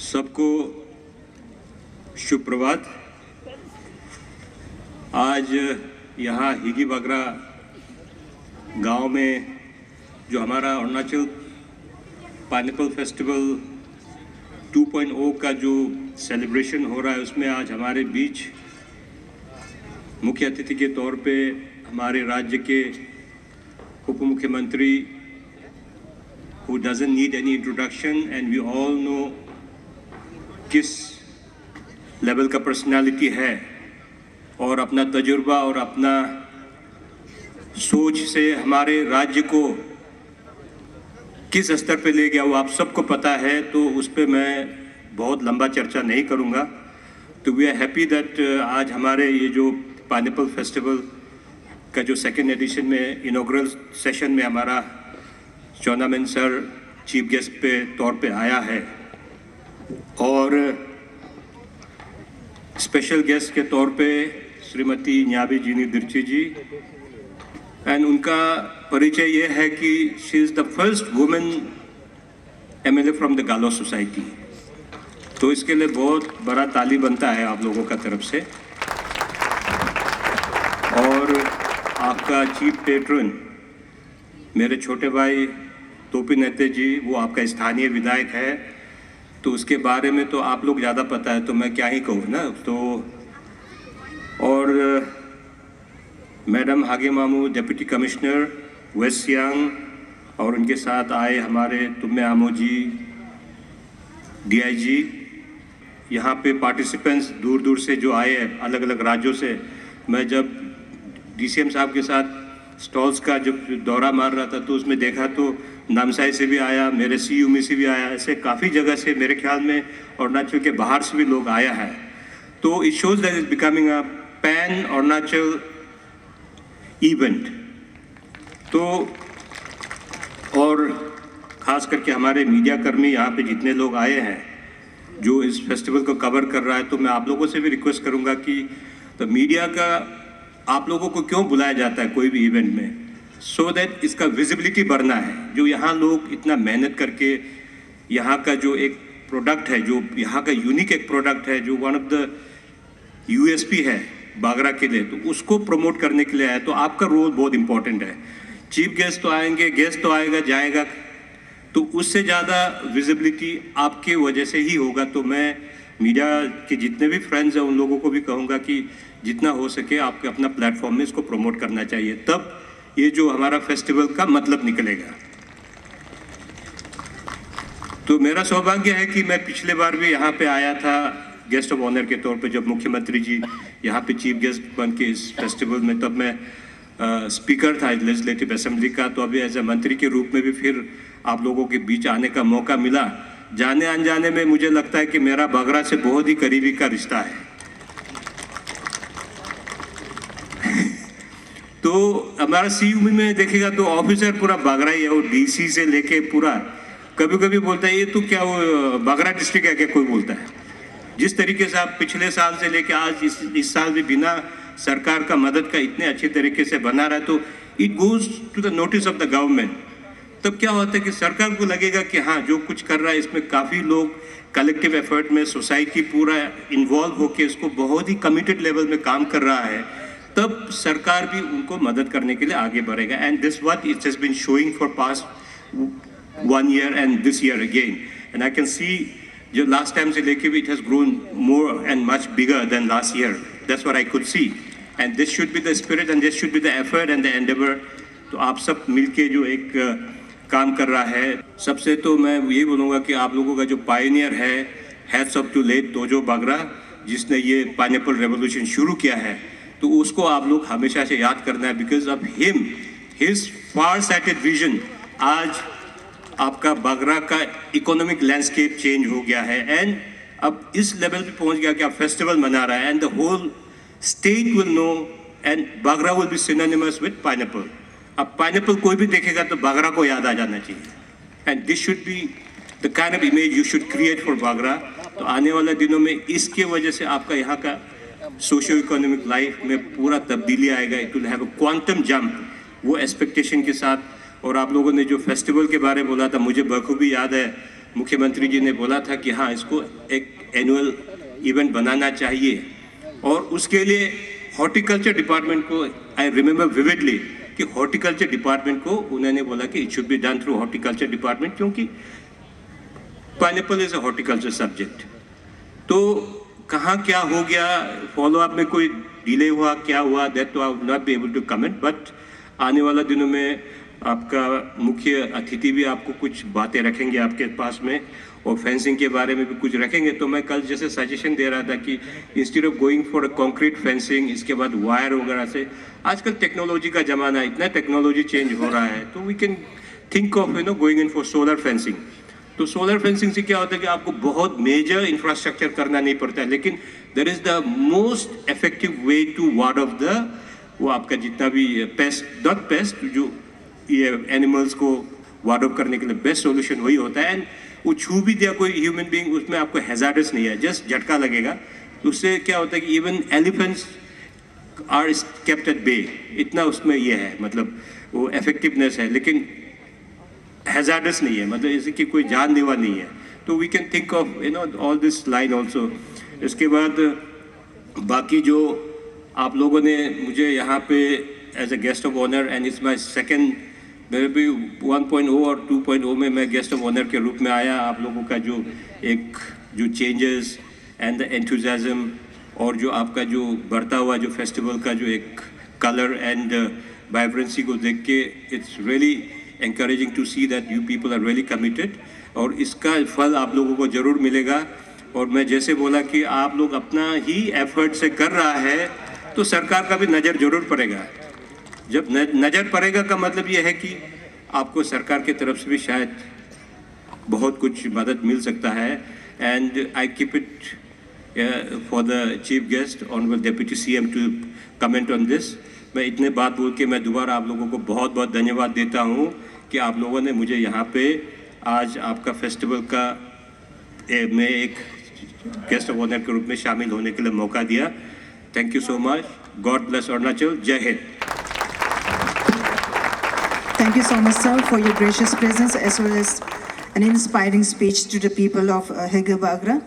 सबको शुभ प्रभात। आज यहाँ हिगी बागरा गांव में जो हमारा अरुणाचल पाइनएप्पल फेस्टिवल 2.0 का जो सेलिब्रेशन हो रहा है, उसमें आज हमारे बीच मुख्य अतिथि के तौर पे हमारे राज्य के उप मुख्यमंत्री who doesn't need any introduction and we all know किस लेवल का पर्सनालिटी है और अपना तजुर्बा और अपना सोच से हमारे राज्य को किस स्तर पे ले गया वो आप सबको पता है, तो उस पर मैं बहुत लंबा चर्चा नहीं करूँगा। तो वी आर हैप्पी दैट आज हमारे ये जो पाइनएप्पल फेस्टिवल का जो सेकेंड एडिशन में इनॉग्रल सेशन में हमारा चौनामेन सर चीफ गेस्ट पे तौर पे आया है और स्पेशल गेस्ट के तौर पे श्रीमती न्याबी जीनी दिर्ची जी, एंड उनका परिचय ये है कि she is the first women MLA from the गालो सोसाइटी। तो इसके लिए बहुत बड़ा ताली बनता है आप लोगों का तरफ से। और आपका चीफ पेट्रन मेरे छोटे भाई तोपी नेते जी, वो आपका स्थानीय विधायक है, तो उसके बारे में तो आप लोग ज़्यादा पता है, तो मैं क्या ही कहूँ ना। तो और मैडम हागे मामू डिप्टी कमिश्नर वेस्ट सियांग, और उनके साथ आए हमारे तुम्मे आमो जी डीआईजी, यहाँ पे पार्टिसिपेंट्स दूर दूर से जो आए हैं अलग अलग राज्यों से। मैं जब डीसीएम साहब के साथ स्टॉल्स का जब दौरा मार रहा था तो उसमें देखा तो नामसाई से भी आया, मेरे सीयूमी से भी आया, ऐसे काफ़ी जगह से मेरे ख्याल में अरुणाचल के बाहर से भी लोग आया है। तो it shows that is becoming a pan Arunachal event. तो और ख़ास करके हमारे मीडिया कर्मी यहाँ पे जितने लोग आए हैं जो इस फेस्टिवल को कवर कर रहा है, तो मैं आप लोगों से भी रिक्वेस्ट करूँगा कि तो मीडिया का आप लोगों को क्यों बुलाया जाता है कोई भी इवेंट में, सो दैट इसका विजिबिलिटी बढ़ना है। जो यहाँ लोग इतना मेहनत करके यहाँ का जो एक प्रोडक्ट है, जो यहाँ का यूनिक एक प्रोडक्ट है, जो वन ऑफ द यूएसपी है बागरा के लिए, तो उसको प्रमोट करने के लिए आया। तो आपका रोल बहुत इंपॉर्टेंट है। चीफ गेस्ट तो आएंगे, गेस्ट तो आएगा जाएगा, तो उससे ज़्यादा विजिबिलिटी आपके वजह से ही होगा। तो मैं मीडिया के जितने भी फ्रेंड्स हैं उन लोगों को भी कहूँगा कि जितना हो सके आपके अपना प्लेटफॉर्म में इसको प्रमोट करना चाहिए, तब ये जो हमारा फेस्टिवल का मतलब निकलेगा। तो मेरा सौभाग्य है कि मैं पिछले बार भी यहाँ पे आया था गेस्ट ऑफ ऑनर के तौर पे, जब मुख्यमंत्री जी यहाँ पे चीफ गेस्ट बन के इस फेस्टिवल में, तब मैं स्पीकर था लेजिस्लेटिव असेंबली का। तो अभी एज ए मंत्री के रूप में भी फिर आप लोगों के बीच आने का मौका मिला। जाने अनजाने में मुझे लगता है कि मेरा बागरा से बहुत ही करीबी का रिश्ता है। तो हमारा सीयूमी में देखेगा तो ऑफिसर पूरा बागरा ही है, वो डीसी से लेके पूरा, कभी कभी बोलता है ये तो क्या वो बागरा डिस्ट्रिक्ट है क्या, कोई बोलता है। जिस तरीके से आप पिछले साल से लेके आज इस साल भी बिना सरकार का मदद का इतने अच्छे तरीके से बना रहा है, तो it goes to the notice of the government. तब क्या होता है कि सरकार को लगेगा कि हाँ जो कुछ कर रहा है इसमें काफ़ी लोग कलेक्टिव एफर्ट में सोसाइटी पूरा इन्वॉल्व होकर इसको बहुत ही कमिटेड लेवल में काम कर रहा है, तब सरकार भी उनको मदद करने के लिए आगे बढ़ेगा। And this what it has been showing for past 1 year and this year again, and I can see जो लास्ट टाइम से लेके भी it has grown more and much bigger than last year. That's what I could see, and this should be the spirit and this should be the effort and the endeavour. तो आप सब मिलके जो एक काम कर रहा है, सबसे तो मैं यही बोलूँगा कि आप लोगों का जो पायनियर है, हैट्स ऑफ टू लेट तोजो बागरा, जिसने ये पाइनएप्पल रेवोल्यूशन शुरू किया है, तो उसको आप लोग हमेशा से याद करना है। Because of him, his far sighted vision, आज आपका बागरा का इकोनॉमिक लैंडस्केप चेंज हो गया है एंड अब इस लेवल पे पहुंच गया कि आप फेस्टिवल मना रहा है and the whole state will know and Bagra will be synonymous with pineapple. अब पाइनएप्पल कोई भी देखेगा तो बागरा को याद आ जाना चाहिए, and this should be the kind of image you should create for Bagra. तो आने वाले दिनों में इसके वजह से आपका यहाँ का सोशियो इकोनॉमिक लाइफ में पूरा तब्दीली आएगा। It will have a quantum jump, वो एक्सपेक्टेशन के साथ। और आप लोगों ने जो फेस्टिवल के बारे में बोला था, मुझे बखूबी याद है मुख्यमंत्री जी ने बोला था कि हाँ इसको एक एनुअल इवेंट बनाना चाहिए और उसके लिए हॉर्टिकल्चर डिपार्टमेंट को आई रिमेंबर विविडली कि हॉर्टिकल्चर डिपार्टमेंट को उन्होंने बोला कि it should be done through horticulture department क्योंकि pineapple is a horticulture subject. तो कहाँ क्या हो गया, फॉलो अप में कोई डिले हुआ, क्या हुआ, that I would not be able to comment, but आने वाला दिनों में आपका मुख्य अतिथि भी आपको कुछ बातें रखेंगे आपके पास में और फेंसिंग के बारे में भी कुछ रखेंगे। तो मैं कल जैसे सजेशन दे रहा था कि instead of going for a concrete fencing, इसके बाद वायर वगैरह से, आजकल टेक्नोलॉजी का ज़माना है, इतना टेक्नोलॉजी चेंज हो रहा है, तो we can think of going in for solar fencing. तो सोलर फेंसिंग से क्या होता है कि आपको बहुत मेजर इंफ्रास्ट्रक्चर करना नहीं पड़ता है, लेकिन there is the most effective way to ward off the वो आपका जितना भी पेस्ट नॉट पेस्ट जो ये एनिमल्स को वार्ड ऑफ करने के लिए बेस्ट सॉल्यूशन वही होता है। एंड वो छू भी दिया कोई ह्यूमन बीइंग, उसमें आपको हैजार्डस नहीं है, जस्ट झटका लगेगा। तो उससे क्या होता है कि even elephants are kept at bay, इतना उसमें ये है, मतलब वो इफेक्टिवनेस है, लेकिन हैजार्डस नहीं है, मतलब ऐसे कि कोई जानलेवा नहीं है। तो we can think of all this line also. इसके बाद बाकी जो आप लोगों ने मुझे यहाँ पे as a guest of honour, and it's my second, मेरे भी 1.0 और 2.0 में मैं गेस्ट ऑफ ऑनर के रूप में आया। आप लोगों का जो चेंजेस एंड द एंथुजियाज्म और जो आपका जो बढ़ता हुआ जो फेस्टिवल का जो एक कलर एंड वाइब्रेंसी को देख के it's really encouraging to see that you people are really committed और इसका फल आप लोगों को ज़रूर मिलेगा। और मैं जैसे बोला कि आप लोग अपना ही एफर्ट से कर रहा है तो सरकार का भी नज़र जरूर पड़ेगा। जब नज़र पड़ेगा का मतलब ये है कि आपको सरकार की तरफ से भी शायद बहुत कुछ मदद मिल सकता है। And I keep it for the chief guest honourable deputy CM to comment on this. मैं इतने बात बोल के मैं दोबारा आप लोगों को बहुत बहुत धन्यवाद देता हूँ कि आप लोगों ने मुझे यहाँ पे आज आपका फेस्टिवल का में एक गेस्ट ऑफ ऑनर के रूप में शामिल होने के लिए मौका दिया। Thank you so much. God bless Arunachal. जय Hind. Thank you so much, sir, for your gracious presence as well as an inspiring speech to the people of Hilger Bagra.